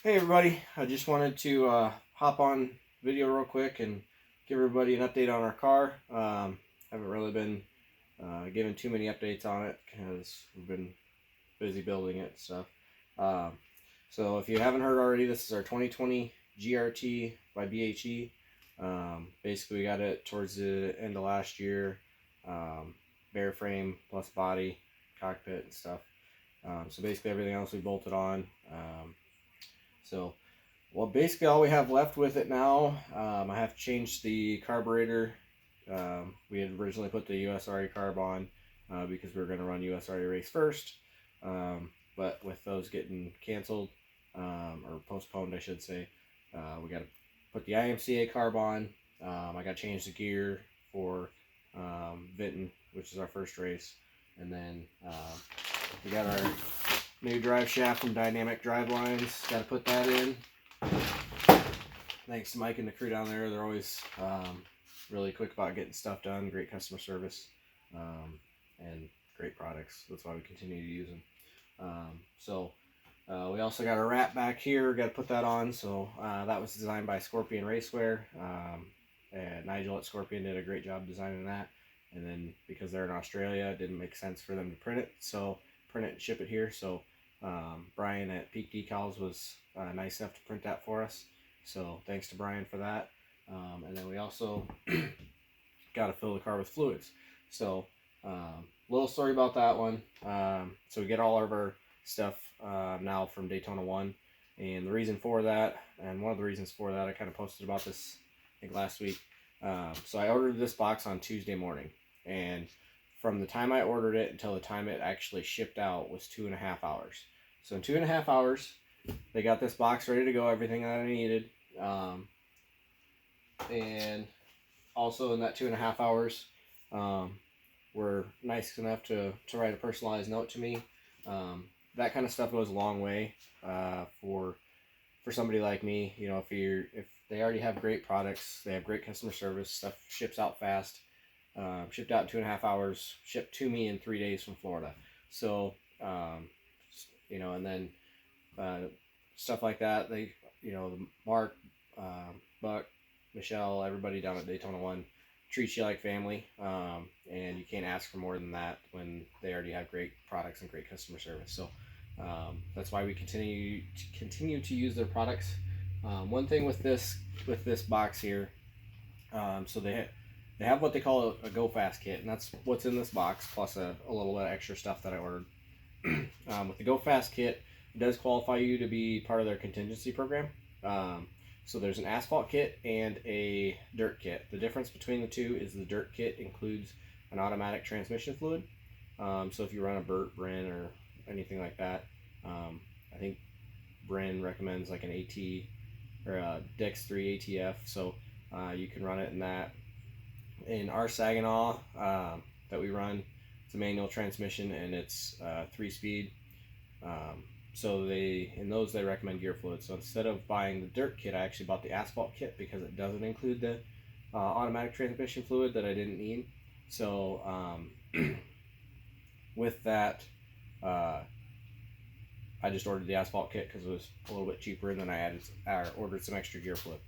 Hey everybody, I just wanted to hop on video real quick and give everybody an update on our car. Haven't really been giving too many updates on it because we've been busy building it and stuff. Um, so if you haven't heard already, this is our 2020 GRT by BHE. Basically we got it towards the end of last year. Bare frame plus body, cockpit and stuff. So basically everything else we bolted on. So well, basically all we have left with it now, I have changed the carburetor. We had originally put the USRA carb on because we were going to run USRA race first. But with those getting canceled, or postponed, I should say, we got to put the IMCA carb on. I got to change the gear for Vinton, which is our first race. And then we got our new drive shaft from Dynamic Drivelines. Got to put that in. Thanks to Mike and the crew down there. They're always really quick about getting stuff done. Great customer service and great products. That's why we continue to use them. We also got our wrap back here. Got to put that on. So that was designed by Scorpion Racewear. And Nigel at Scorpion did a great job designing that. And then because they're in Australia, it didn't make sense for them to print it. So print it and ship it here. So Brian at Peak Decals was nice enough to print that for us. So thanks to Brian for that. And then we also got to fill the car with fluids. So little story about that one. So we get all of our stuff now from Daytona 1. And the reason for that, and one of the reasons for that, I kind of posted about this, I think, last week. So I ordered this box on Tuesday morning. And from the time I ordered it until the time it actually shipped out was 2.5 hours. So in 2.5 hours, they got this box ready to go, everything that I needed. And also in that 2.5 hours, were nice enough to write a personalized note to me. That kind of stuff goes a long way for somebody like me. You know, if they already have great products, they have great customer service, stuff ships out fast. Shipped out in 2.5 hours, shipped to me in 3 days from Florida. So, and then stuff like that. They, Mark, Buck, Michelle, everybody down at Daytona 1 treats you like family, and you can't ask for more than that when they already have great products and great customer service. So that's why we continue to use their products. One thing with this box here, so they have what they call a Go Fast kit, and that's what's in this box, plus a little bit of extra stuff that I ordered. With the Go Fast kit, it does qualify you to be part of their contingency program. So there's an asphalt kit and a dirt kit. The difference between the two is the dirt kit includes an automatic transmission fluid. So if you run a Burt, Brin, or anything like that, I think Brin recommends like an AT or a Dex 3 ATF, so you can run it in that. In our Saginaw that we run, it's a manual transmission and it's 3-speed. So in those they recommend gear fluid. So instead of buying the dirt kit, I actually bought the asphalt kit because it doesn't include the automatic transmission fluid that I didn't need. So with that, I just ordered the asphalt kit because it was a little bit cheaper, and then I ordered some extra gear fluid.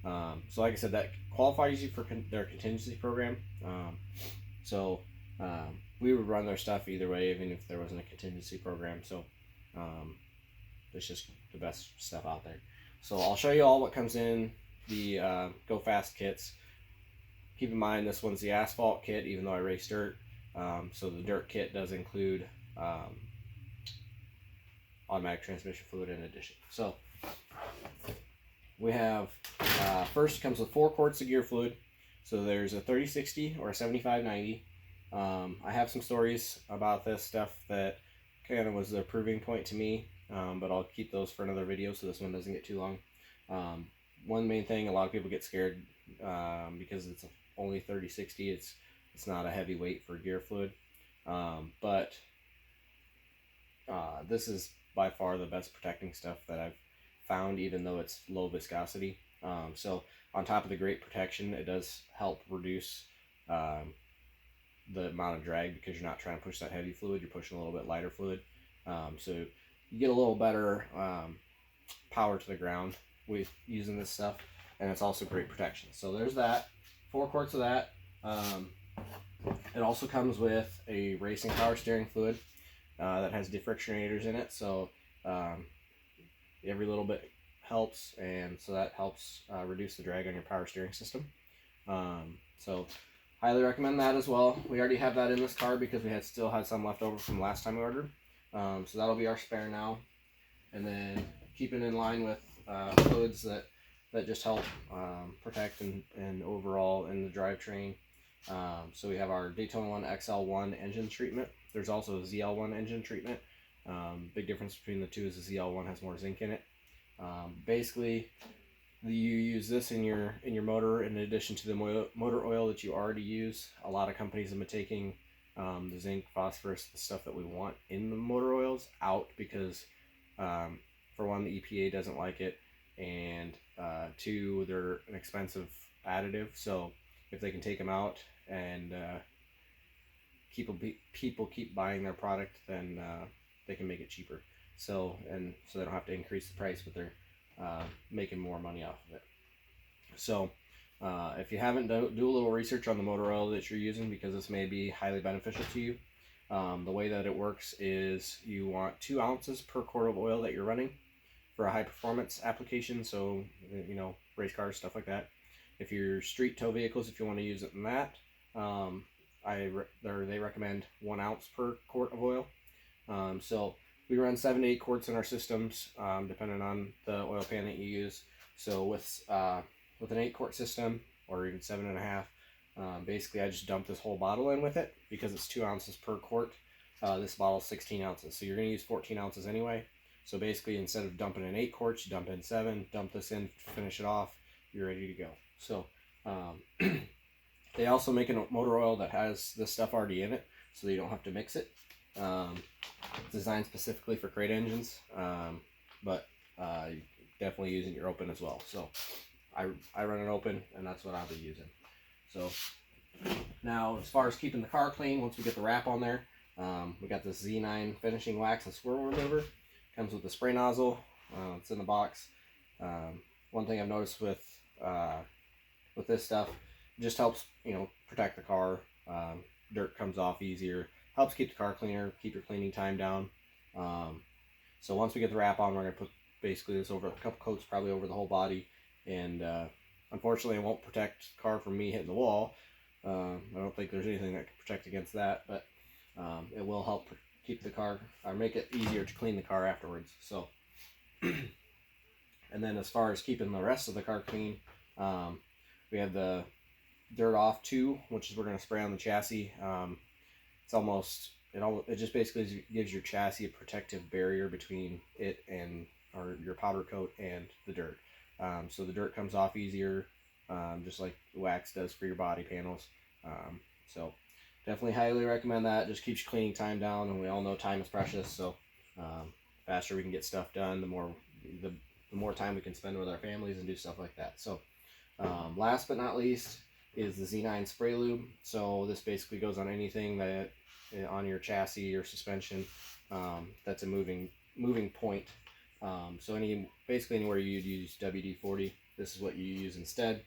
So like I said, that qualifies you for their contingency program. We would run their stuff either way, even if there wasn't a contingency program. So it's just the best stuff out there. So I'll show you all what comes in the Go Fast kits. Keep in mind this one's the asphalt kit, even though I race dirt. So the dirt kit does include automatic transmission fluid in addition. So we have first comes with 4 quarts of gear fluid. So there's a 3060 or a 7590. I have some stories about this stuff that kind of was the proving point to me, but I'll keep those for another video so this one doesn't get too long. One main thing, a lot of people get scared because it's only 3060. It's not a heavy weight for gear fluid, but this is by far the best protecting stuff that I've found, even though it's low viscosity. So on top of the great protection, it does help reduce the amount of drag because you're not trying to push that heavy fluid, you're pushing a little bit lighter fluid. So you get a little better power to the ground with using this stuff, and it's also great protection. So there's that. 4 quarts of that. It also comes with a racing power steering fluid that has defrictionators in it, so every little bit helps, and so that helps reduce the drag on your power steering system. So highly recommend that as well. We already have that in this car because we still had some left over from last time we ordered. So that'll be our spare now. And then keeping in line with fluids that just help protect and overall in the drivetrain. So we have our Daytona 1 XL1 engine treatment. There's also a ZL1 engine treatment. Big difference between the two is the ZL1 has more zinc in it. Basically, you use this in your motor in addition to the motor oil that you already use. A lot of companies have been taking the zinc, phosphorus, the stuff that we want in the motor oils out because for one, the EPA doesn't like it, and 2, they're an expensive additive. So if they can take them out and people keep buying their product, then they can make it cheaper. So they don't have to increase the price, but they're making more money off of it. So if you haven't, do a little research on the motor oil that you're using, because this may be highly beneficial to you. The way that it works is you want 2 ounces per quart of oil that you're running for a high performance application. So, you know, race cars, stuff like that. If you're street tow vehicles, if you want to use it in that, they recommend 1 ounce per quart of oil. So we run 7 to 8 quarts in our systems, depending on the oil pan that you use. So with an 8-quart system, or even 7.5, basically I just dump this whole bottle in with it because it's 2 ounces per quart. This bottle's 16 ounces, so you're going to use 14 ounces anyway. So basically, instead of dumping in 8 quarts, you dump in 7, dump this in, finish it off, you're ready to go. So they also make a motor oil that has this stuff already in it, so you don't have to mix it. It's designed specifically for crate engines, but you definitely use it in your open as well. So I run it open, and that's what I'll be using. So now, as far as keeping the car clean, once we get the wrap on there, we got this Z9 finishing wax and swirl remover. Comes with the spray nozzle. It's in the box. One thing I've noticed with this stuff, it just helps, you know, protect the car. Dirt comes off easier. Helps keep the car cleaner, keep your cleaning time down. So once we get the wrap on, we're gonna put basically this over a couple coats, probably over the whole body. And unfortunately, it won't protect the car from me hitting the wall. I don't think there's anything that can protect against that, but it will help keep the car, or make it easier to clean the car afterwards. So, and then as far as keeping the rest of the car clean, we have the dirt off too, which is we're going to spray on the chassis. It just basically gives your chassis a protective barrier between it and your powder coat and the dirt. So the dirt comes off easier, just like wax does for your body panels. So definitely highly recommend that. Just keeps your cleaning time down, and we all know time is precious. So faster we can get stuff done, the more time we can spend with our families and do stuff like that. So last but not least is the Z9 spray lube. So this basically goes on anything that on your chassis or suspension that's a moving point. So basically anywhere you'd use WD-40, this is what you use instead.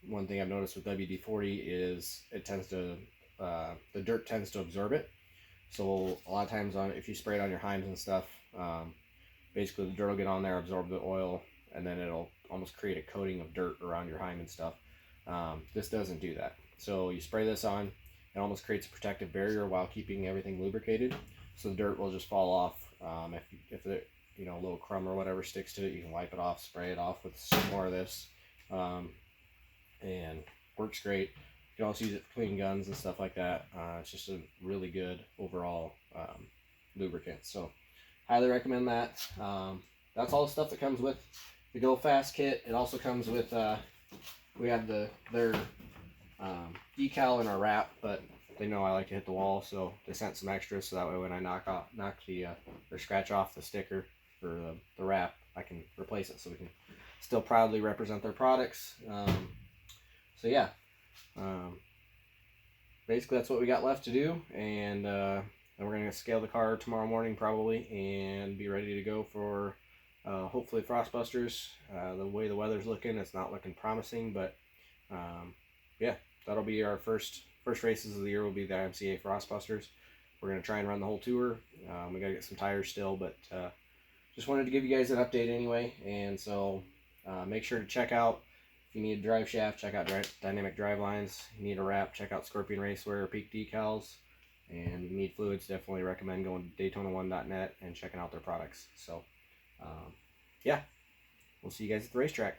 One thing I've noticed with WD-40 is the dirt tends to absorb it. So a lot of times if you spray it on your Heims and stuff, basically the dirt will get on there, absorb the oil, and then it'll almost create a coating of dirt around your Heim and stuff. This doesn't do that. So you spray this on, it almost creates a protective barrier while keeping everything lubricated. So the dirt will just fall off. If the a little crumb or whatever sticks to it, you can wipe it off, spray it off with some more of this, and works great. You can also use it for cleaning guns and stuff like that. It's just a really good overall lubricant. So highly recommend that. That's all the stuff that comes with the Go Fast kit. It also comes with we have their decal in our wrap, but they know I like to hit the wall, so they sent some extras, so that way when I knock the or scratch off the sticker or the wrap, I can replace it, so we can still proudly represent their products. So yeah, basically that's what we got left to do, and then we're gonna scale the car tomorrow morning probably and be ready to go for hopefully Frostbusters. The way the weather's looking, it's not looking promising, but yeah, that'll be our first races of the year. Will be the IMCA Frostbusters. We're gonna try and run the whole tour. We gotta get some tires still, but just wanted to give you guys an update anyway. And so make sure to check out, if you need a drive shaft, check out Dynamic Drive Lines. You need a wrap, check out Scorpion Racewear, Peak Decals. And you need fluids, definitely recommend going to Daytona1.net and checking out their products. So yeah, we'll see you guys at the racetrack.